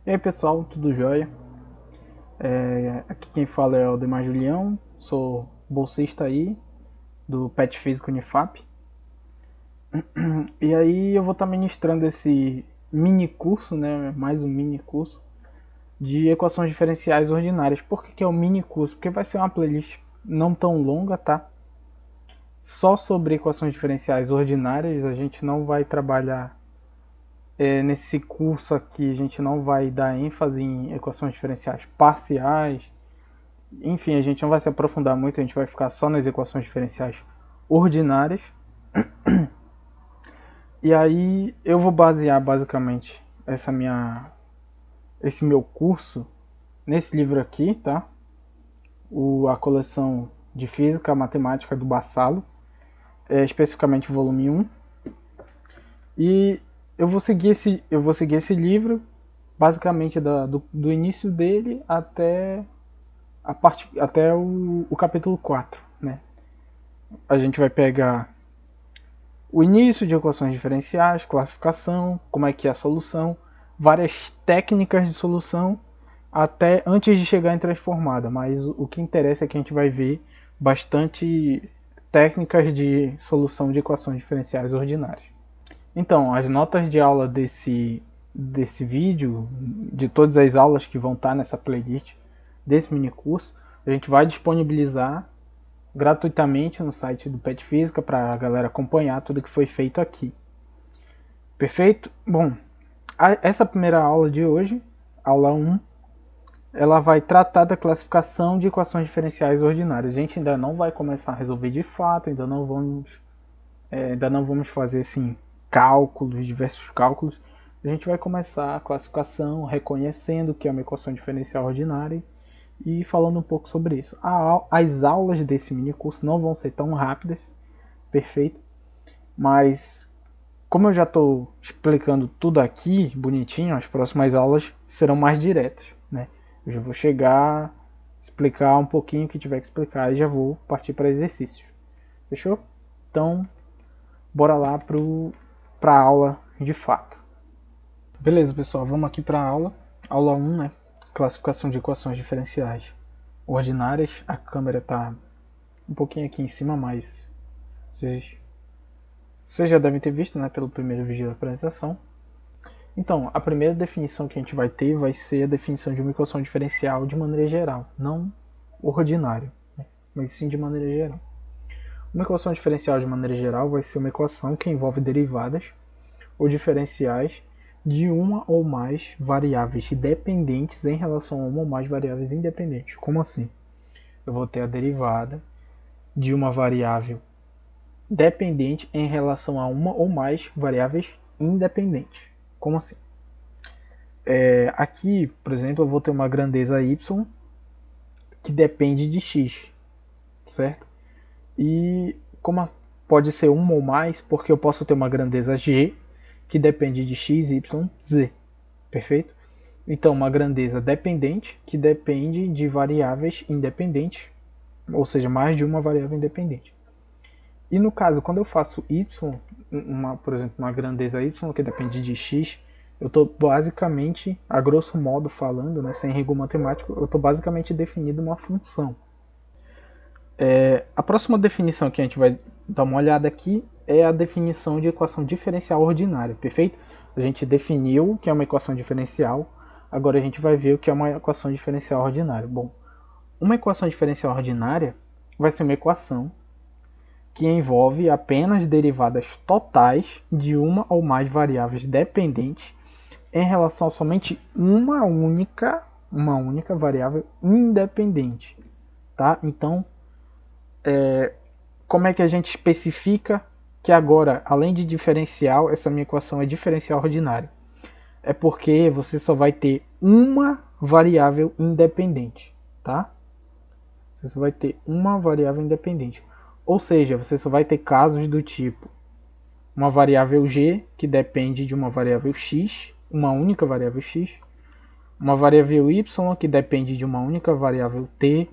E aí pessoal, tudo jóia? Aqui quem fala é o Demar Julião, sou bolsista aí do PET Física Unifap. E aí eu vou estar ministrando esse mini curso, né, mais um mini curso de equações diferenciais ordinárias. Por que é um mini curso? Porque vai ser uma playlist não tão longa, tá? Só sobre equações diferenciais ordinárias, a gente não vai trabalhar nesse curso aqui, a gente não vai dar ênfase em equações diferenciais parciais. Enfim, a gente não vai se aprofundar muito, a gente vai ficar só nas equações diferenciais ordinárias. E aí eu vou basear basicamente esse meu curso nesse livro aqui, tá? A coleção de Física Matemática do Bassalo, especificamente o volume 1. E eu vou seguir esse livro basicamente do início dele até o capítulo 4, né? A gente vai pegar o início de equações diferenciais, classificação, como é que é a solução, várias técnicas de solução, até antes de chegar em transformada. Mas o que interessa é que a gente vai ver bastante técnicas de solução de equações diferenciais ordinárias. Então, as notas de aula desse vídeo, de todas as aulas que vão estar nessa playlist desse mini curso, a gente vai disponibilizar gratuitamente no site do PET Física para a galera acompanhar tudo que foi feito aqui. Perfeito? Bom, essa primeira aula de hoje, aula 1, ela vai tratar da classificação de equações diferenciais ordinárias. A gente ainda não vai começar a resolver de fato, ainda não vamos fazer assim cálculos, diversos cálculos. A gente vai começar a classificação reconhecendo que é uma equação diferencial ordinária e falando um pouco sobre isso. As aulas desse mini curso não vão ser tão rápidas, perfeito, mas como eu já estou explicando tudo aqui bonitinho, as próximas aulas serão mais diretas, né? Eu já vou chegar, explicar um pouquinho o que tiver que explicar e já vou partir para exercícios. Fechou? Então, bora lá para a aula de fato. Beleza, pessoal, vamos aqui para a aula 1, né? Classificação de equações diferenciais ordinárias. A câmera está um pouquinho aqui em cima, mas vocês já devem ter visto, né, pelo primeiro vídeo da apresentação. Então, a primeira definição que a gente vai ter vai ser a definição de uma equação diferencial de maneira geral, não ordinária, né, mas sim de maneira geral. Uma equação diferencial de maneira geral vai ser uma equação que envolve derivadas ou diferenciais de uma ou mais variáveis dependentes em relação a uma ou mais variáveis independentes. Como assim? Eu vou ter a derivada de uma variável dependente em relação a uma ou mais variáveis independentes. Como assim? Aqui, por exemplo, eu vou ter uma grandeza y que depende de x, certo? E como pode ser uma ou mais, porque eu posso ter uma grandeza g que depende de x, y, z. Perfeito? Então, uma grandeza dependente que depende de variáveis independentes, ou seja, mais de uma variável independente. E no caso, quando eu faço y, por exemplo, uma grandeza y que depende de x, eu estou basicamente, a grosso modo falando, né, sem rigor matemático, eu estou basicamente definindo uma função. A próxima definição que a gente vai dar uma olhada aqui é a definição de equação diferencial ordinária, perfeito? A gente definiu o que é uma equação diferencial, agora a gente vai ver o que é uma equação diferencial ordinária. Bom, uma equação diferencial ordinária vai ser uma equação que envolve apenas derivadas totais de uma ou mais variáveis dependentes em relação a somente uma única variável independente, tá? Então, como é que a gente especifica que agora, além de diferencial, essa minha equação é diferencial ordinária? É porque você só vai ter uma variável independente, tá? Você só vai ter uma variável independente. Ou seja, você só vai ter casos do tipo uma variável g que depende de uma variável x, uma única variável x, uma variável y que depende de uma única variável t,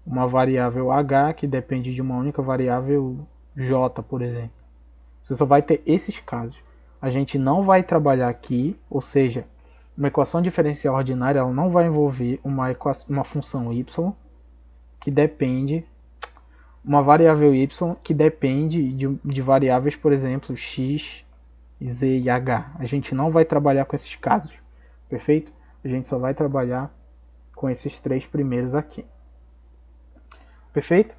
uma variável h que depende de uma única variável j, por exemplo. Você só vai ter esses casos. A gente não vai trabalhar aqui, ou seja, Uma equação diferencial ordinária ela não vai envolver uma função y que depende, uma variável y que depende de variáveis, por exemplo, x, z e h. A gente não vai trabalhar com esses casos, perfeito? A gente só vai trabalhar com esses três primeiros aqui. Perfeito?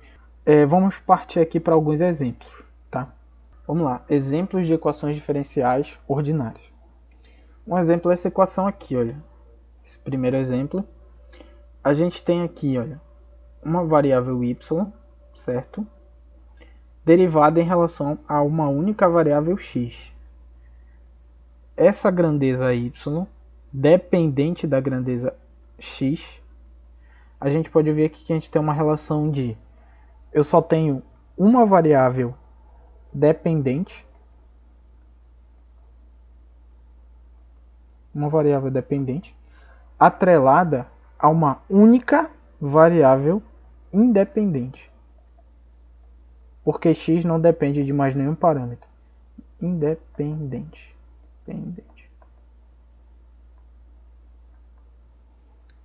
Vamos partir aqui para alguns exemplos, tá? Vamos lá, exemplos de equações diferenciais ordinárias. Um exemplo é essa equação aqui, olha. Esse primeiro exemplo. A gente tem aqui, olha, uma variável y, certo? Derivada em relação a uma única variável x. Essa grandeza y, dependente da grandeza x, a gente pode ver aqui que a gente tem uma relação de eu só tenho uma variável dependente, atrelada a uma única variável independente, porque x não depende de mais nenhum parâmetro. Independente.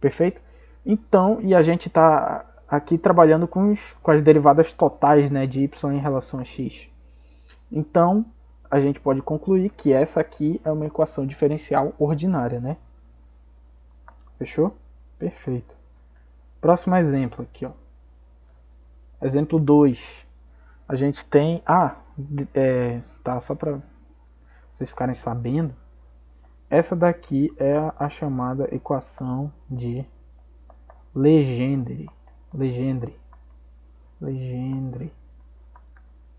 Perfeito? Então, e a gente está aqui trabalhando com as derivadas totais, né, de y em relação a x. Então, a gente pode concluir que essa aqui é uma equação diferencial ordinária, né? Fechou? Perfeito. Próximo exemplo aqui, ó. Exemplo 2. A gente tem... tá, só para vocês ficarem sabendo. Essa daqui é a chamada equação de Legendre.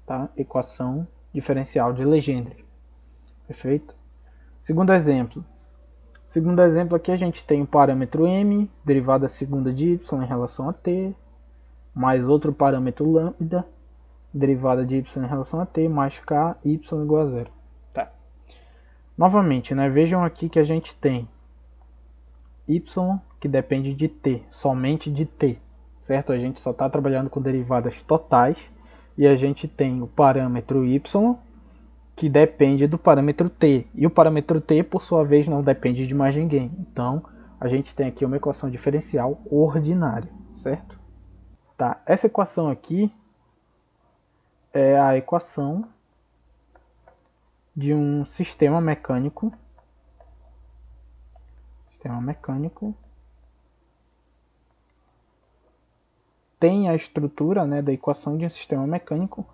Tá? Equação diferencial de Legendre. Perfeito? Segundo exemplo aqui a gente tem o parâmetro m, derivada segunda de y em relação a t, mais outro parâmetro lambda, derivada de y em relação a t, mais k, y igual a zero. Tá. Novamente, né, vejam aqui que a gente tem y que depende de t, somente de t, certo? A gente só está trabalhando com derivadas totais, e a gente tem o parâmetro y, que depende do parâmetro t, e o parâmetro t, por sua vez, não depende de mais ninguém. Então, a gente tem aqui uma equação diferencial ordinária, certo? Tá, essa equação aqui é a equação de um sistema mecânico. Tem a estrutura, né, da equação de um sistema mecânico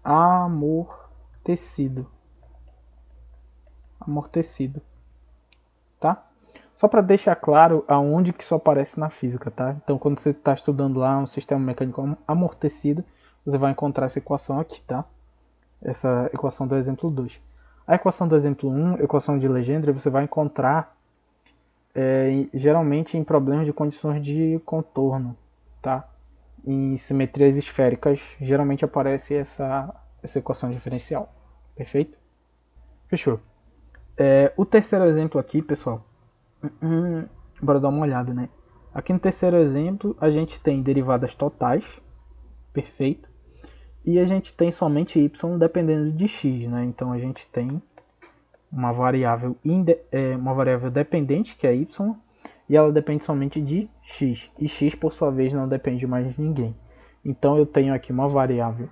amortecido. Tá? Só para deixar claro aonde que isso aparece na física, tá? Então, quando você está estudando lá um sistema mecânico amortecido, você vai encontrar essa equação aqui, tá? Essa equação do exemplo 2. A equação do exemplo 1, equação de Legendre, você vai encontrar geralmente em problemas de condições de contorno, tá? Em simetrias esféricas, geralmente aparece essa equação diferencial. Perfeito? Fechou. O terceiro exemplo aqui, pessoal, bora dar uma olhada, né? Aqui no terceiro exemplo, a gente tem derivadas totais, perfeito, e a gente tem somente y dependendo de x, né? Então a gente tem uma variável dependente, que é y, e ela depende somente de x, e x por sua vez não depende de mais ninguém. Então eu tenho aqui uma variável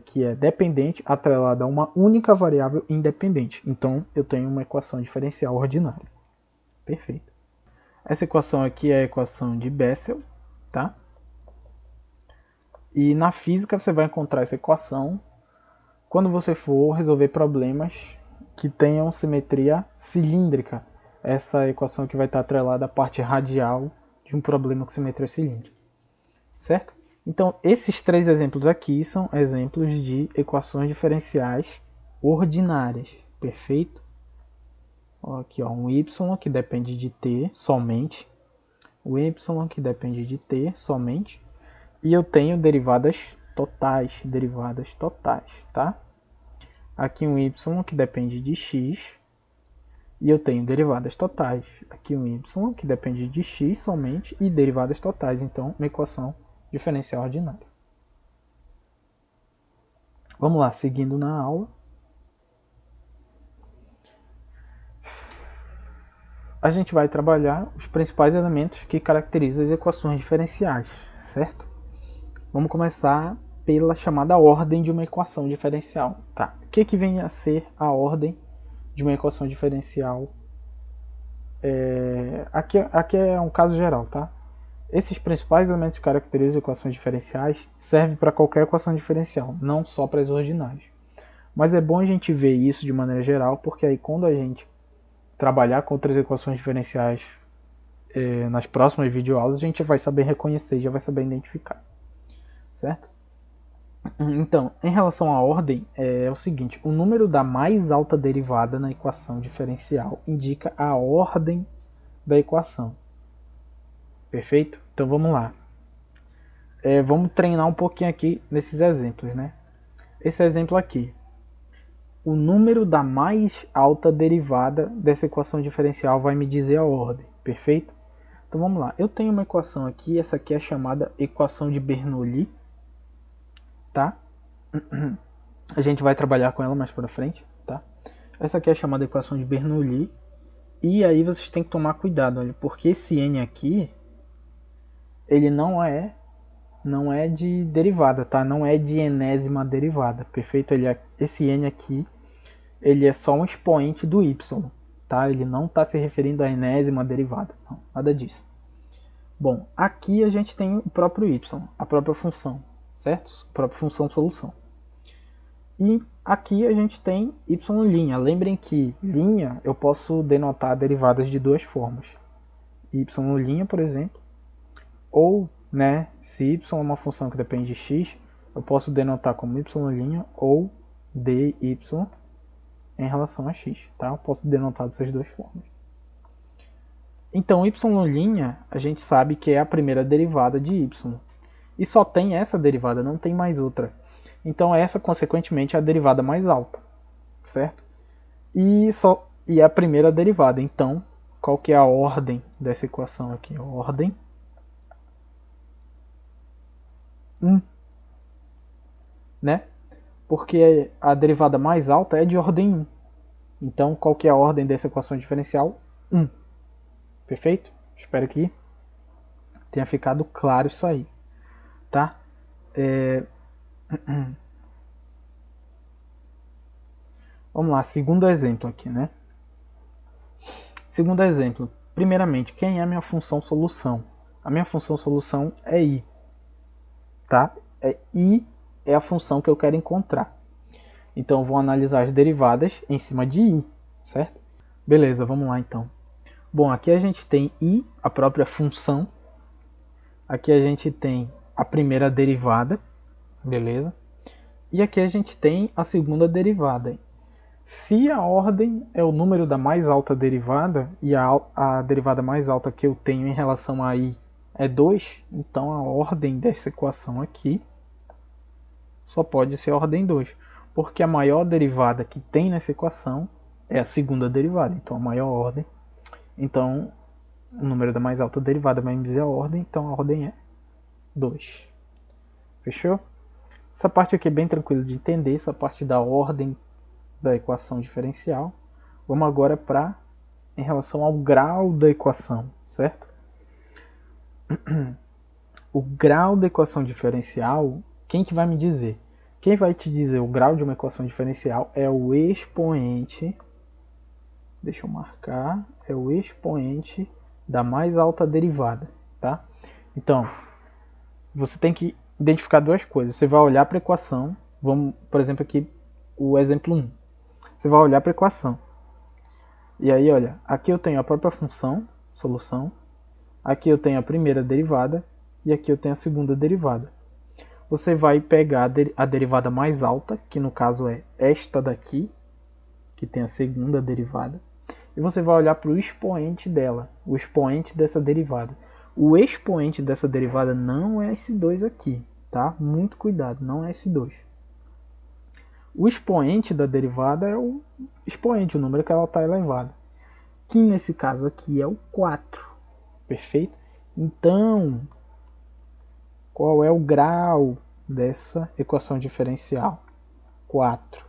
que é dependente atrelada a uma única variável independente. Então eu tenho uma equação diferencial ordinária. Perfeito. Essa equação aqui é a equação de Bessel, tá? E na física você vai encontrar essa equação quando você for resolver problemas que tenham simetria cilíndrica. Essa equação que vai estar atrelada à parte radial de um problema com simetria cilíndrica. Certo? Então, esses três exemplos aqui são exemplos de equações diferenciais ordinárias. Perfeito? Aqui, ó, um y que depende de t somente. O y que depende de t somente. E eu tenho derivadas totais, tá? Aqui um y que depende de x. E eu tenho derivadas totais. Aqui um y que depende de x somente e derivadas totais. Então, uma equação diferencial ordinária. Vamos lá, seguindo na aula. a gente vai trabalhar os principais elementos que caracterizam as equações diferenciais, certo? Vamos começar pela chamada ordem de uma equação diferencial. Tá. O que vem a ser a ordem de uma equação diferencial? Aqui é um caso geral, tá? Esses principais elementos que caracterizam equações diferenciais servem para qualquer equação diferencial, não só para as ordinais. Mas é bom a gente ver isso de maneira geral, porque aí quando a gente trabalhar com outras equações diferenciais nas próximas videoaulas, a gente vai saber reconhecer, já vai saber identificar, certo? Então, em relação à ordem, é o seguinte, o número da mais alta derivada na equação diferencial indica a ordem da equação. Perfeito? Então vamos lá. Vamos treinar um pouquinho aqui nesses exemplos, né? Esse exemplo aqui. O número da mais alta derivada dessa equação diferencial vai me dizer a ordem. Perfeito? Então vamos lá. Eu tenho uma equação aqui, essa aqui é a chamada equação de Bernoulli. Tá? A gente vai trabalhar com ela mais para frente, tá? Essa aqui é a chamada equação de Bernoulli. E aí vocês têm que tomar cuidado, olha, porque esse n aqui, ele não é de derivada, tá? Não é de enésima derivada, perfeito? Esse n aqui, ele é só um expoente do y, tá? Ele não está se referindo à enésima derivada, não, nada disso. Bom, aqui a gente tem o próprio y, a própria função, certo? A própria função solução. E aqui a gente tem y'. Lembrem que linha eu posso denotar derivadas de duas formas. Y', por exemplo, ou, né, se y é uma função que depende de x, eu posso denotar como y' ou dy em relação a x, tá? Eu posso denotar dessas duas formas. Então, y' a gente sabe que é a primeira derivada de y. E só tem essa derivada, não tem mais outra. Então essa, consequentemente, é a derivada mais alta, certo? E é a primeira derivada. Então, qual que é a ordem dessa equação aqui? Ordem 1, né? Porque a derivada mais alta é de ordem 1. Então, qual que é a ordem dessa equação diferencial? 1. Perfeito? Espero que tenha ficado claro isso aí, tá? Vamos lá, segundo exemplo aqui, né? Segundo exemplo, primeiramente, quem é a minha função solução? A minha função solução é i, tá? I é a função que eu quero encontrar. Então eu vou analisar as derivadas em cima de i, certo? Beleza, vamos lá então. Bom, aqui a gente tem i, a própria função. Aqui a gente tem a primeira derivada, beleza? E aqui a gente tem a segunda derivada. Se a ordem é o número da mais alta derivada, e a derivada mais alta que eu tenho em relação a i é 2, então a ordem dessa equação aqui só pode ser a ordem 2, porque a maior derivada que tem nessa equação é a segunda derivada, então a maior ordem. Então o número da mais alta derivada vai me dizer a ordem, então a ordem é 2. Fechou? Essa parte aqui é bem tranquila de entender, essa parte da ordem da equação diferencial. Vamos agora para em relação ao grau da equação, certo? O grau da equação diferencial, quem que vai me dizer? Quem vai te dizer o grau de uma equação diferencial é o expoente, deixa eu marcar, é o expoente da mais alta derivada, tá? Então, você tem que identificar duas coisas. Você vai olhar para a equação, vamos, por exemplo, aqui o exemplo 1. Você vai olhar para a equação. E aí, olha, aqui eu tenho a própria função, solução. Aqui eu tenho a primeira derivada e aqui eu tenho a segunda derivada. Você vai pegar a derivada mais alta, que no caso é esta daqui, que tem a segunda derivada, e você vai olhar para o expoente dela, o expoente dessa derivada. O expoente dessa derivada não é esse 2 aqui, tá? Muito cuidado, não é esse 2. O expoente da derivada é o expoente, o número que ela está elevada, que nesse caso aqui é o 4, perfeito? Então, qual é o grau dessa equação diferencial? 4.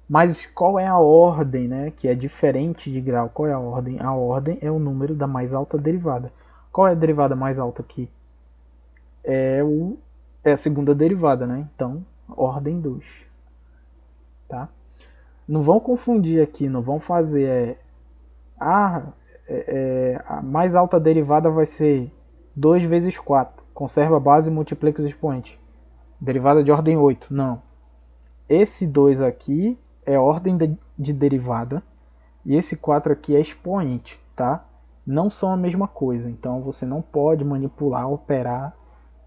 Mas qual é a ordem, né? Que é diferente de grau. Qual é a ordem? A ordem é o número da mais alta derivada. Qual é a derivada mais alta aqui? É a segunda derivada, né? Então, ordem 2. Tá? Não vão confundir aqui, não vão fazer a mais alta derivada vai ser 2 vezes 4. Conserva a base e multiplica os expoentes. Derivada de ordem 8. Não. Esse 2 aqui é ordem de derivada. E esse 4 aqui é expoente, tá? Não são a mesma coisa. Então você não pode manipular, operar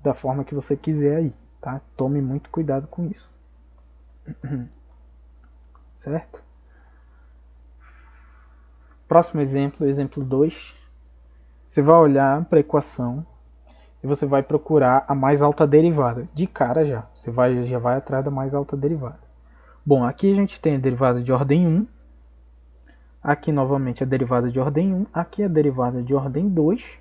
da forma que você quiser aí, tá? Tome muito cuidado com isso. Certo? Próximo exemplo, exemplo 2. Você vai olhar para a equação e você vai procurar a mais alta derivada. De cara já. Você já vai atrás da mais alta derivada. Bom, aqui a gente tem a derivada de ordem 1. Aqui novamente a derivada de ordem 1. Aqui a derivada de ordem 2.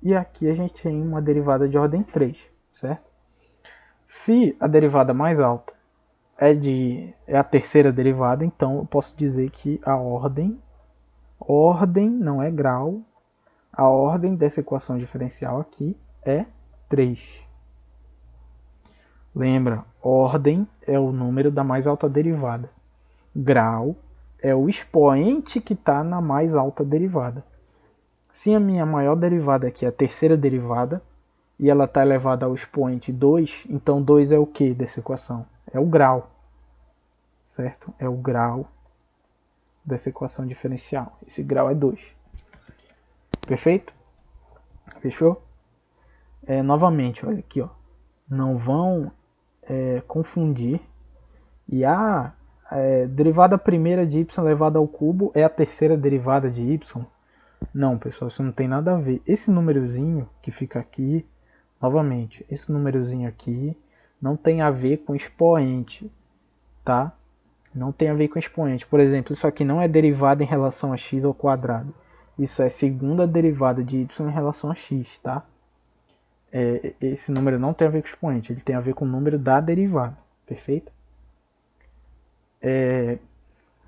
E aqui a gente tem uma derivada de ordem 3. Certo? Se a derivada mais alta é a terceira derivada, então eu posso dizer que a ordem não é grau, a ordem dessa equação diferencial aqui é 3. Lembra, ordem é o número da mais alta derivada. Grau é o expoente que está na mais alta derivada. Se a minha maior derivada aqui é a terceira derivada, e ela está elevada ao expoente 2, então 2 é o que dessa equação? É o grau. Certo? É o grau dessa equação diferencial. Esse grau é 2. Perfeito? Fechou? Novamente, olha aqui, ó. Não vão confundir. E a derivada primeira de y elevada ao cubo é a terceira derivada de y. Não, pessoal, isso não tem nada a ver. Esse númerozinho que fica aqui, novamente, esse númerozinho aqui não tem a ver com expoente, tá? Não tem a ver com expoente. Por exemplo, isso aqui não é derivada em relação a x ao quadrado. Isso é segunda derivada de y em relação a x, tá? Esse número não tem a ver com expoente, ele tem a ver com o número da derivada, perfeito?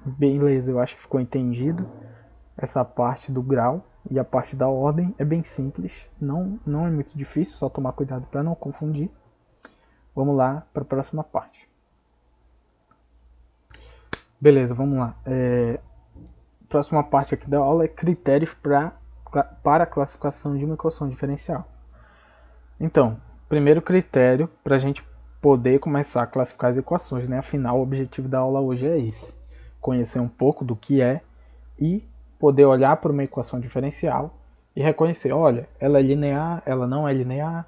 Beleza, eu acho que ficou entendido essa parte do grau e a parte da ordem é bem simples, não é muito difícil, só tomar cuidado para não confundir. Vamos lá para a próxima parte. Beleza, vamos lá. Próxima parte aqui da aula é critérios para a classificação de uma equação diferencial. Então, primeiro critério para a gente poder começar a classificar as equações, né? Afinal, o objetivo da aula hoje é esse: conhecer um pouco do que é e poder olhar para uma equação diferencial e reconhecer, olha, ela é linear, ela não é linear,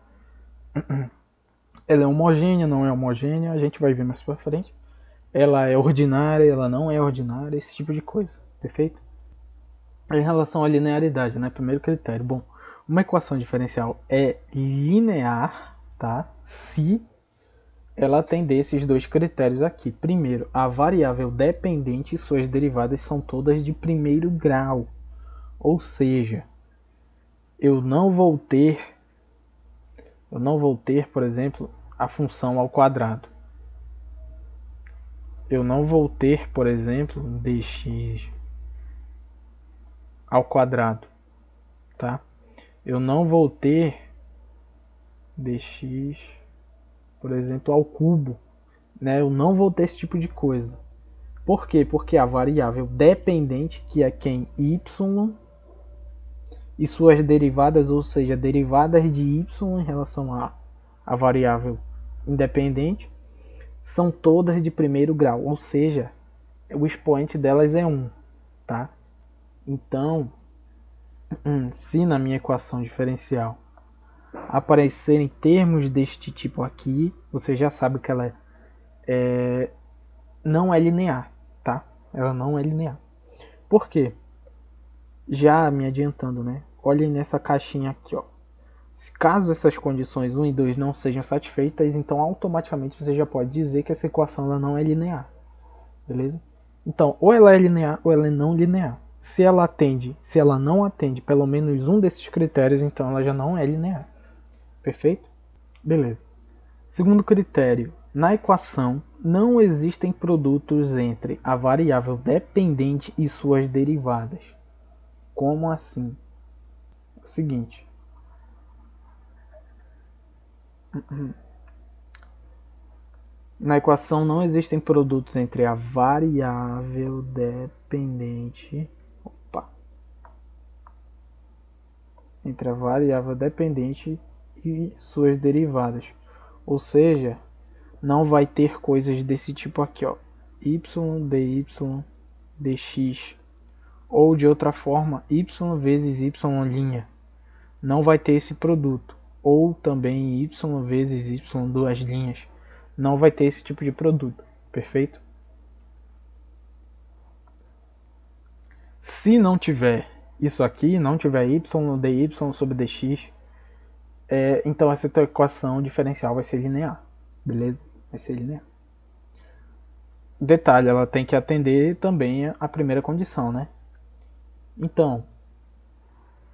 ela é homogênea, não é homogênea, a gente vai ver mais para frente. Ela é ordinária, ela não é ordinária, esse tipo de coisa, perfeito? Em relação à linearidade, né? Primeiro critério, bom, uma equação diferencial é linear, tá? Se ela atender esses dois critérios aqui. Primeiro, a variável dependente e suas derivadas são todas de primeiro grau. Ou seja, eu não vou ter, por exemplo, a função ao quadrado. Eu não vou ter, por exemplo, dx ao quadrado, tá? Eu não vou ter dx, por exemplo, ao cubo, né? Eu não vou ter esse tipo de coisa. Por quê? Porque a variável dependente, que é quem? Y, e suas derivadas, ou seja, derivadas de y em relação a variável independente, são todas de primeiro grau, ou seja, o expoente delas é 1, tá? Então, se na minha equação diferencial aparecerem termos deste tipo aqui, você já sabe que ela não é linear, tá? Ela não é linear. Por quê? Já me adiantando, né? Olhem nessa caixinha aqui, ó. Caso essas condições 1 e 2 não sejam satisfeitas, então automaticamente você já pode dizer que essa equação ela não é linear. Beleza? Então, ou ela é linear ou ela é não linear. Se ela não atende pelo menos um desses critérios, então ela já não é linear. Perfeito? Beleza. Segundo critério, na equação não existem produtos entre a variável dependente e suas derivadas. Como assim? É o seguinte. Na equação não existem produtos entre a variável dependente. Entre a variável dependente e suas derivadas. Ou seja, não vai ter coisas desse tipo aqui, ó, y dy dx, ou de outra forma, y vezes y'. Não vai ter esse produto. Ou também y vezes y duas linhas. Não vai ter esse tipo de produto. Perfeito? Se não tiver isso aqui, não tiver y dy sobre dx, então essa tua equação diferencial vai ser linear. Beleza? Vai ser linear. Detalhe, ela tem que atender também a primeira condição, né? Então,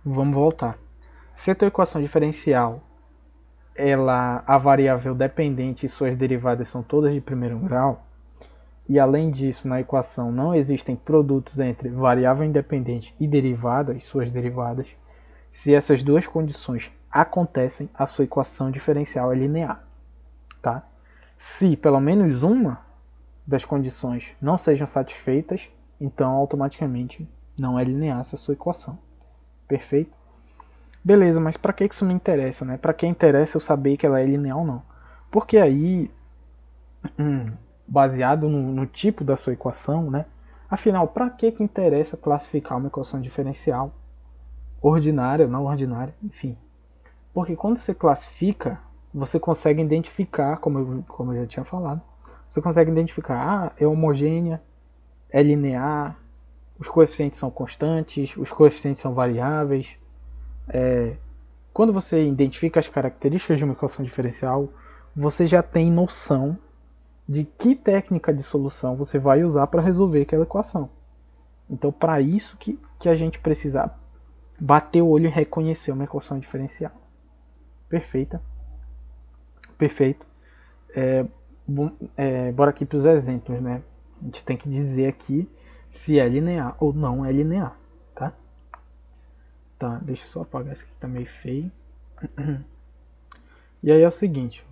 vamos voltar. Se a tua equação diferencial, a variável dependente e suas derivadas são todas de primeiro grau, e além disso, na equação não existem produtos entre variável independente e derivadas, suas derivadas, se essas duas condições acontecem, a sua equação diferencial é linear. Tá? Se pelo menos uma das condições não sejam satisfeitas, então automaticamente não é linear essa sua equação. Perfeito? Beleza, mas para que isso me interessa, né? Para que interessa eu saber que ela é linear ou não? Porque aí, baseado no tipo da sua equação, né? Afinal, para que interessa classificar uma equação diferencial? Ordinária ou não ordinária, enfim. Porque quando você classifica, você consegue identificar, como eu já tinha falado, você consegue identificar, é homogênea, é linear, os coeficientes são constantes, os coeficientes são variáveis. Quando você identifica as características de uma equação diferencial, você já tem noção de que técnica de solução você vai usar para resolver aquela equação. Então, para isso que a gente precisa bater o olho e reconhecer uma equação diferencial. Perfeita. Perfeito. Bora aqui para os exemplos, né? A gente tem que dizer aqui se é linear ou não é linear, tá? Tá, deixa eu só apagar isso aqui que tá meio feio. E aí é o seguinte.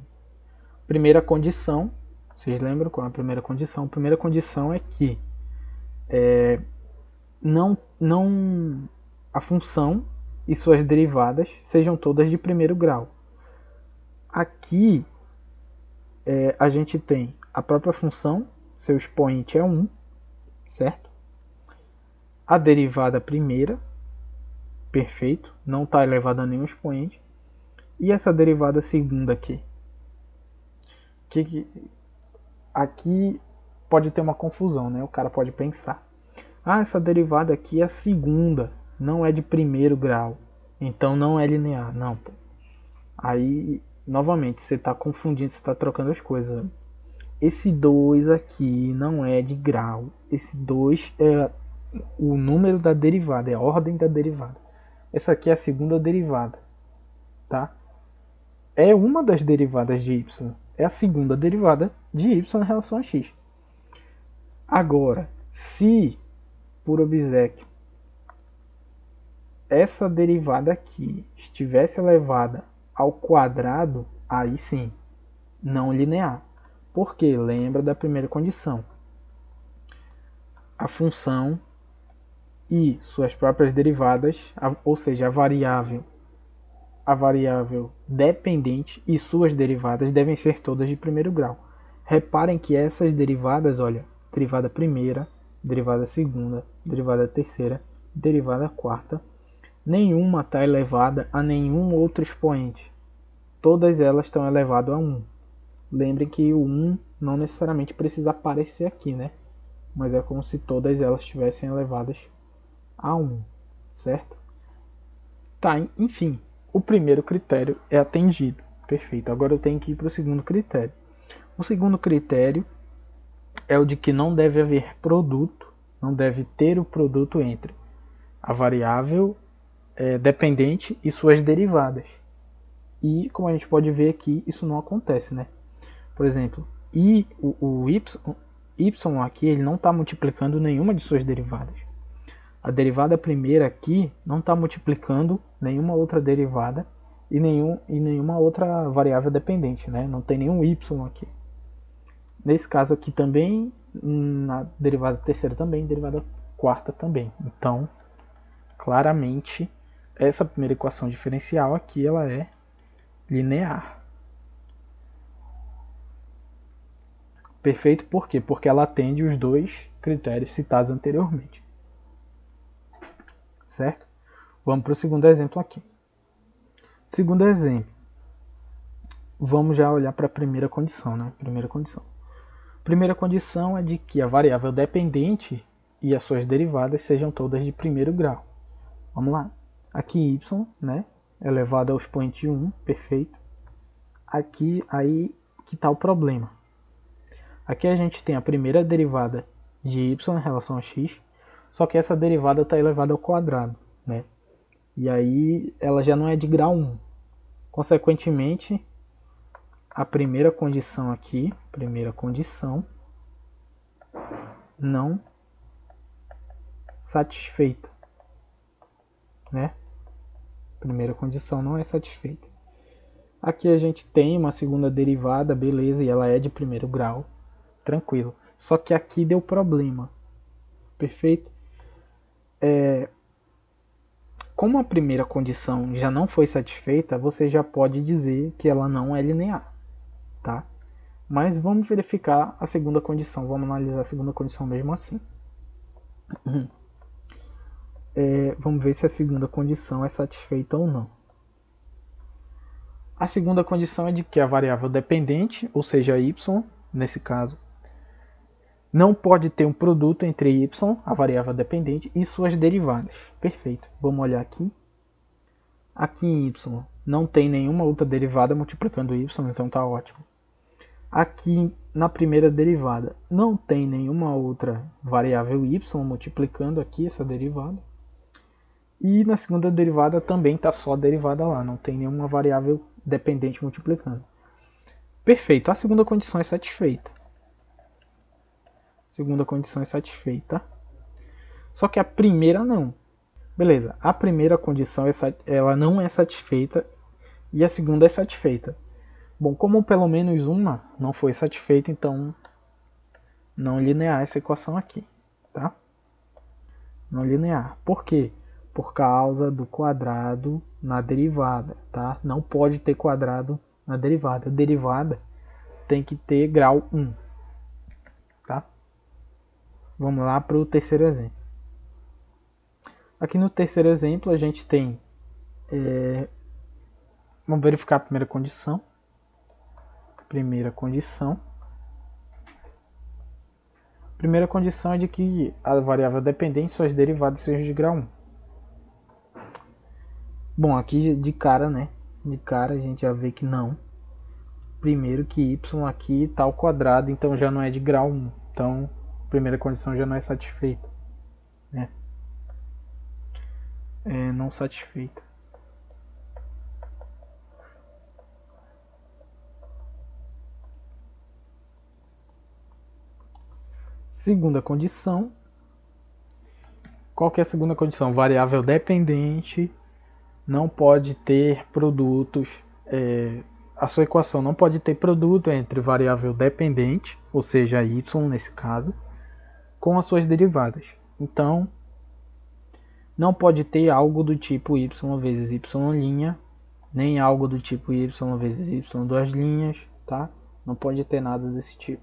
Primeira condição, vocês lembram qual é a primeira condição? A primeira condição é que a função e suas derivadas sejam todas de primeiro grau. Aqui a gente tem a própria função, seu expoente é 1, certo? A derivada primeira, perfeito, não está elevada a nenhum expoente. E essa derivada segunda aqui? Aqui pode ter uma confusão, né? O cara pode pensar, essa derivada aqui é a segunda, não é de primeiro grau, então não é linear. Não, pô. Aí, novamente, você está confundindo, você está trocando as coisas. Esse 2 aqui não é de grau, esse 2 é o número da derivada, é a ordem da derivada. Essa aqui é a segunda derivada, tá? É uma das derivadas de y, é a segunda derivada de y em relação a x. Agora, se, por obséquio, essa derivada aqui estivesse elevada ao quadrado, aí sim, não linear. Porque lembra da primeira condição. A função e suas próprias derivadas, ou seja, a variável dependente e suas derivadas devem ser todas de primeiro grau. Reparem que essas derivadas, olha, derivada primeira, derivada segunda, derivada terceira, derivada quarta, nenhuma está elevada a nenhum outro expoente. Todas elas estão elevadas a 1. Lembrem que o 1 não necessariamente precisa aparecer aqui, né? Mas é como se todas elas estivessem elevadas a 1, certo? Tá, enfim, o primeiro critério é atendido. Perfeito, agora eu tenho que ir para o segundo critério. O segundo critério é o de que não deve haver produto, não deve ter o produto entre a variável dependente e suas derivadas. E, como a gente pode ver aqui, isso não acontece, né? Por exemplo, E o y aqui ele não está multiplicando nenhuma de suas derivadas. A derivada primeira aqui não está multiplicando nenhuma outra derivada e nenhuma outra variável dependente, né? Não tem nenhum y aqui. Nesse caso aqui também, na derivada terceira também, derivada quarta também. Então, claramente, essa primeira equação diferencial aqui ela é linear. Perfeito, por quê? Porque ela atende os dois critérios citados anteriormente. Certo? Vamos para o segundo exemplo aqui. Segundo exemplo, vamos já olhar para a primeira condição, né? Primeira condição é de que a variável dependente e as suas derivadas sejam todas de primeiro grau. Vamos lá. Aqui y, né, elevado ao expoente 1, perfeito. Aqui, aí que está o problema. Aqui a gente tem a primeira derivada de y em relação a x, só que essa derivada está elevada ao quadrado, né? E aí ela já não é de grau 1. Consequentemente, a primeira condição aqui, não satisfeita, né? Primeira condição não é satisfeita. Aqui a gente tem uma segunda derivada, beleza, e ela é de primeiro grau, tranquilo. Só que aqui deu problema, perfeito? Como a primeira condição já não foi satisfeita, você já pode dizer que ela não é linear, tá? Mas vamos verificar a segunda condição, vamos analisar a segunda condição mesmo assim. Vamos ver se a segunda condição é satisfeita ou não. A segunda condição é de que a variável dependente, ou seja, y, nesse caso, não pode ter um produto entre y, a variável dependente, e suas derivadas. Perfeito. Vamos olhar aqui. Aqui em y não tem nenhuma outra derivada multiplicando y, então está ótimo. Aqui na primeira derivada não tem nenhuma outra variável y multiplicando aqui essa derivada. E na segunda derivada também está só a derivada lá, não tem nenhuma variável dependente multiplicando. Perfeito, a segunda condição é satisfeita. Só que a primeira não. Beleza, a primeira condição ela não é satisfeita e a segunda é satisfeita. Bom, como pelo menos uma não foi satisfeita, então não linear essa equação aqui, tá? Não linear. Por quê? Por causa do quadrado na derivada, tá? Não pode ter quadrado na derivada. A derivada tem que ter grau 1, tá? Vamos lá para o terceiro exemplo. Aqui no terceiro exemplo a gente tem... vamos verificar a primeira condição. Primeira condição é de que a variável dependente suas derivadas sejam de grau 1. Bom, aqui de cara, né? De cara a gente já vê que não. Primeiro que y aqui está ao quadrado, então já não é de grau 1. Então, a primeira condição já não é satisfeita, né? Não satisfeita. Segunda condição. Qual que é a segunda condição? Variável dependente não pode ter produtos. A sua equação não pode ter produto entre variável dependente, ou seja, y nesse caso, com as suas derivadas. Então, não pode ter algo do tipo y vezes y', nem algo do tipo y vezes y duas linhas, tá? Não pode ter nada desse tipo.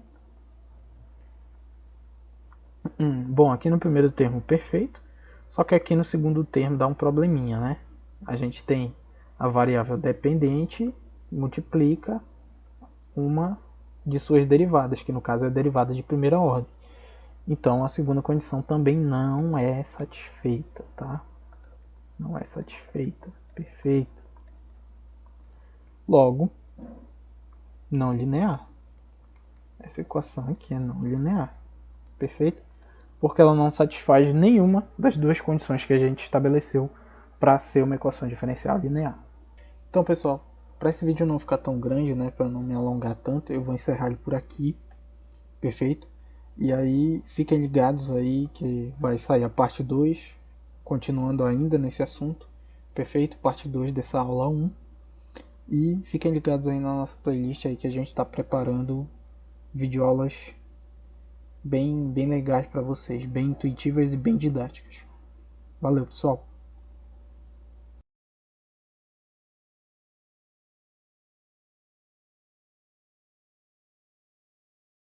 Bom, aqui no primeiro termo perfeito, só que aqui no segundo termo dá um probleminha, né? A gente tem a variável dependente multiplica uma de suas derivadas, que no caso é a derivada de primeira ordem. Então a segunda condição também não é satisfeita, tá? Não é satisfeita. Perfeito. Logo, não linear. Essa equação aqui é não linear. Perfeito? Porque ela não satisfaz nenhuma das duas condições que a gente estabeleceu para ser uma equação diferencial linear. Então, pessoal, para esse vídeo não ficar tão grande, né, para não me alongar tanto, eu vou encerrar ele por aqui. perfeito? E aí fiquem ligados aí que vai sair a parte 2, continuando ainda nesse assunto, perfeito? Parte 2 dessa aula 1. E fiquem ligados aí na nossa playlist aí que a gente está preparando videoaulas bem legais para vocês, bem intuitivas e bem didáticas. Valeu, pessoal!